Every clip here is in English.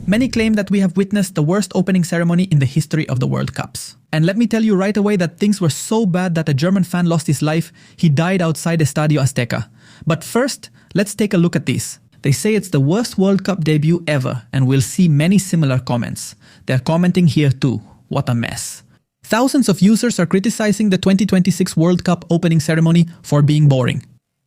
Many claim that we have witnessed the worst opening ceremony in the history of the World Cups. And let me tell you right away that things were so bad that a German fan lost his life. He died outside Estadio Azteca. But first, let's take a look at these. They say it's the worst World Cup debut ever, and we'll see many similar comments. They're commenting here too. What a mess. Thousands of users are criticizing the 2026 World Cup opening ceremony for being boring.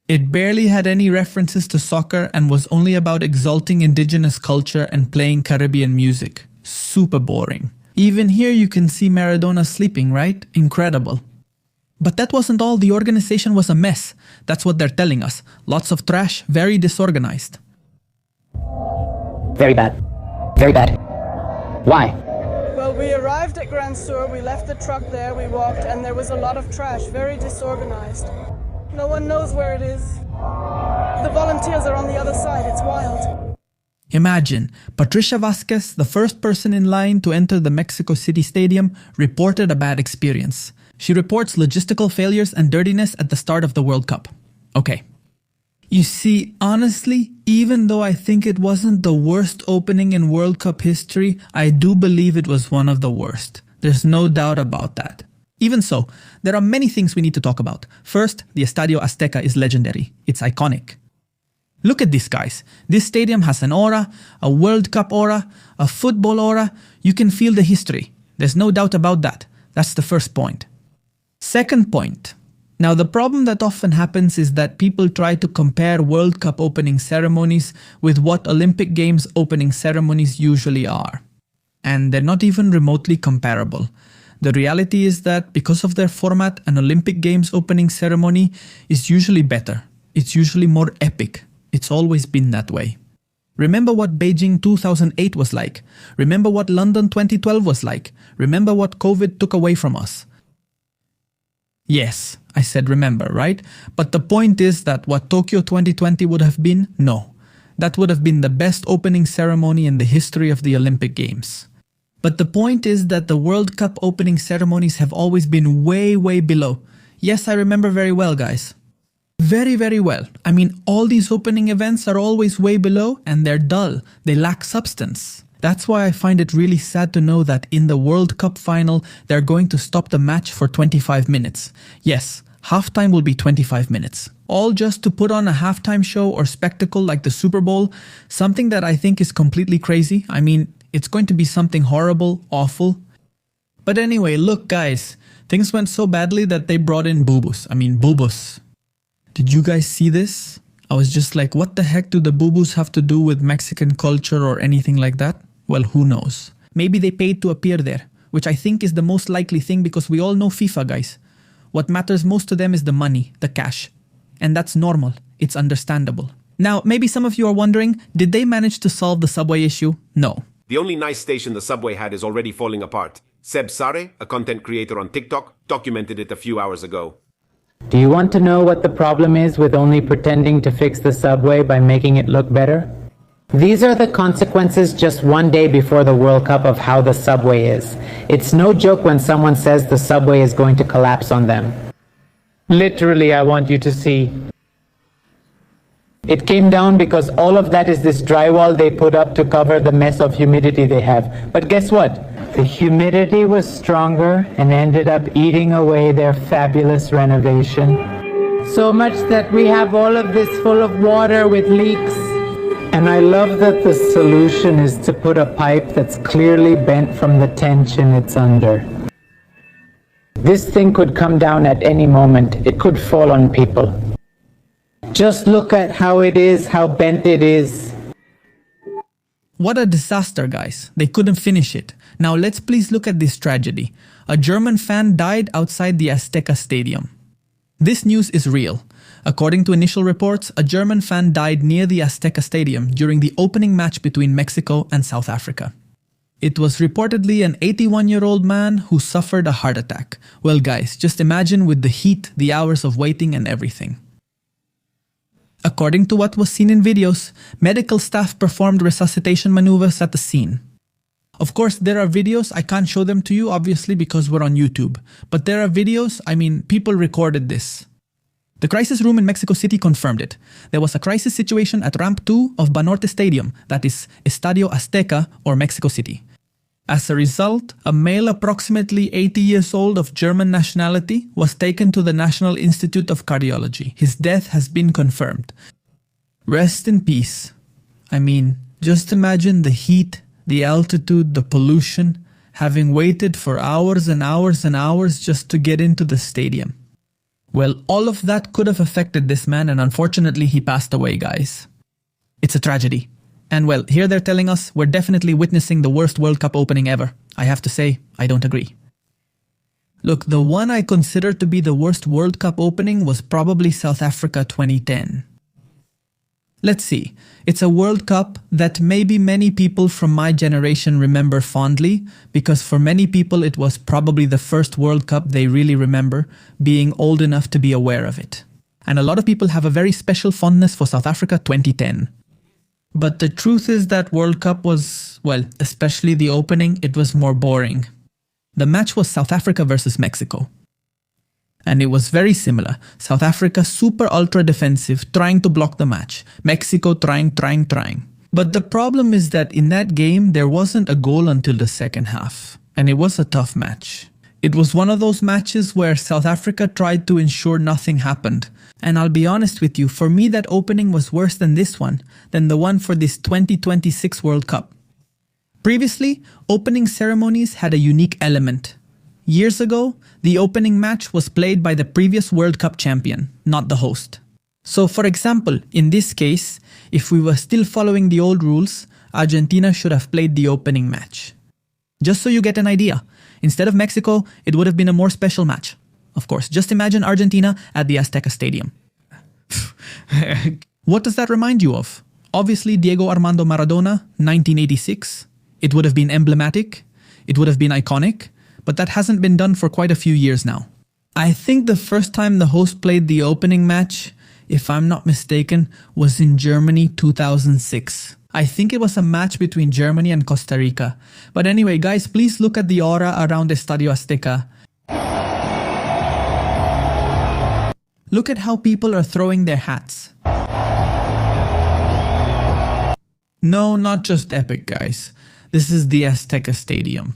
It barely had any references to soccer and was only about exalting indigenous culture and playing Caribbean music. Super boring. Even here you can see Maradona sleeping, right? Incredible. But that wasn't all. The organization was a mess. That's what they're telling us. Lots of trash, very disorganized. Very bad. Very bad. Why? Well, we arrived at Grand Sur, we left the truck there, we walked, and there was a lot of trash, very disorganized. No one knows where it is. The volunteers are on the other side. It's wild. Imagine, Patricia Vasquez, the first person in line to enter the Mexico City Stadium, reported a bad experience. She reports logistical failures and dirtiness at the start of the World Cup. Okay. You see, honestly, even though I think it wasn't the worst opening in World Cup history, I do believe it was one of the worst. There's no doubt about that. Even so, there are many things we need to talk about. First, the Estadio Azteca is legendary. It's iconic. Look at this, guys. This stadium has an aura, a World Cup aura, a football aura. You can feel the history. There's no doubt about that. That's the first point. Second point. Now, the problem that often happens is that people try to compare World Cup opening ceremonies with what Olympic Games opening ceremonies usually are. And they're not even remotely comparable. The reality is that because of their format, an Olympic Games opening ceremony is usually better. It's usually more epic. It's always been that way. Remember what Beijing 2008 was like. Remember what London 2012 was like. Remember what COVID took away from us. Yes, I said remember, right? But the point is that what Tokyo 2020 would have been, no. That would have been the best opening ceremony in the history of the Olympic Games. But the point is that the World Cup opening ceremonies have always been way, way below. Yes, I remember very well, guys. Very, very well. I mean, all these opening events are always way below and they're dull. They lack substance. That's why I find it really sad to know that in the World Cup final, they're going to stop the match for 25 minutes. Yes, halftime will be 25 minutes. All just to put on a halftime show or spectacle like the Super Bowl, something that I think is completely crazy. I mean, it's going to be something horrible, awful. But anyway, look guys, things went so badly that they brought in boobos. Did you guys see this? I was just like, what the heck do the boobos have to do with Mexican culture or anything like that? Well, who knows? Maybe they paid to appear there, which I think is the most likely thing because we all know FIFA, guys. What matters most to them is the money, the cash. And that's normal. It's understandable. Now, maybe some of you are wondering, did they manage to solve the subway issue? No. The only nice station the subway had is already falling apart. Seb Sare, a content creator on TikTok, documented it a few hours ago. Do you want to know what the problem is with only pretending to fix the subway by making it look better? These are the consequences just one day before the World Cup of how the subway is. It's no joke when someone says the subway is going to collapse on them. Literally, I want you to see. It came down because all of that is this drywall they put up to cover the mess of humidity they have. But guess what? The humidity was stronger and ended up eating away their fabulous renovation. So much that we have all of this full of water with leaks. And I love that the solution is to put a pipe that's clearly bent from the tension it's under. This thing could come down at any moment. It could fall on people. Just look at how it is, how bent it is. What a disaster, guys. They couldn't finish it. Now let's please look at this tragedy. A German fan died outside the Azteca Stadium. This news is real. According to initial reports, a German fan died near the Azteca Stadium during the opening match between Mexico and South Africa. It was reportedly an 81-year-old man who suffered a heart attack. Well guys, just imagine with the heat, the hours of waiting and everything. According to what was seen in videos, medical staff performed resuscitation maneuvers at the scene. Of course, there are videos, I can't show them to you obviously because we're on YouTube. But there are videos, people recorded this. The crisis room in Mexico City confirmed it. There was a crisis situation at Ramp 2 of Banorte Stadium, that is Estadio Azteca or Mexico City. As a result, a male approximately 80 years old of German nationality was taken to the National Institute of Cardiology. His death has been confirmed. Rest in peace. I mean, just imagine the heat, the altitude, the pollution, having waited for hours and hours and hours just to get into the stadium. Well, all of that could have affected this man, and unfortunately he passed away, guys. It's a tragedy. And well, here they're telling us we're definitely witnessing the worst World Cup opening ever. I have to say, I don't agree. Look, the one I consider to be the worst World Cup opening was probably South Africa 2010. Let's see, it's a World Cup that maybe many people from my generation remember fondly, because for many people it was probably the first World Cup they really remember, being old enough to be aware of it. And a lot of people have a very special fondness for South Africa 2010. But the truth is that World Cup was, well, especially the opening, it was more boring. The match was South Africa versus Mexico. And it was very similar. South Africa super ultra defensive, trying to block the match. Mexico trying. But the problem is that in that game, there wasn't a goal until the second half. And it was a tough match. It was one of those matches where South Africa tried to ensure nothing happened. And I'll be honest with you, for me that opening was worse than this one, than the one for this 2026 World Cup. Previously, opening ceremonies had a unique element. Years ago, the opening match was played by the previous World Cup champion, not the host. So for example, in this case, if we were still following the old rules, Argentina should have played the opening match. Just so you get an idea, instead of Mexico, it would have been a more special match. Of course, just imagine Argentina at the Azteca Stadium. What does that remind you of? Obviously Diego Armando Maradona, 1986. It would have been emblematic, it would have been iconic, but that hasn't been done for quite a few years now. I think the first time the host played the opening match, if I'm not mistaken, was in Germany 2006. I think it was a match between Germany and Costa Rica. But anyway, guys, please look at the aura around Estadio Azteca. Look at how people are throwing their hats. No, not just epic, guys. This is the Azteca Stadium.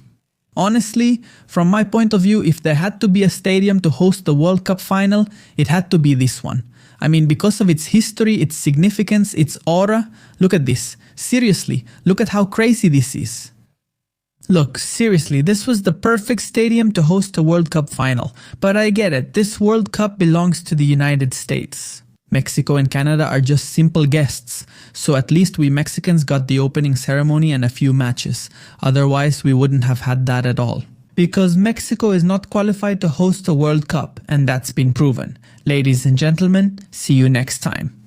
Honestly, from my point of view, if there had to be a stadium to host the World Cup final, it had to be this one. I mean, because of its history, its significance, its aura, look at this. Seriously, look at how crazy this is. Look, seriously, this was the perfect stadium to host a World Cup final. But I get it, this World Cup belongs to the United States. Mexico and Canada are just simple guests, so at least we Mexicans got the opening ceremony and a few matches. Otherwise, we wouldn't have had that at all. Because Mexico is not qualified to host a World Cup, and that's been proven. Ladies and gentlemen, see you next time.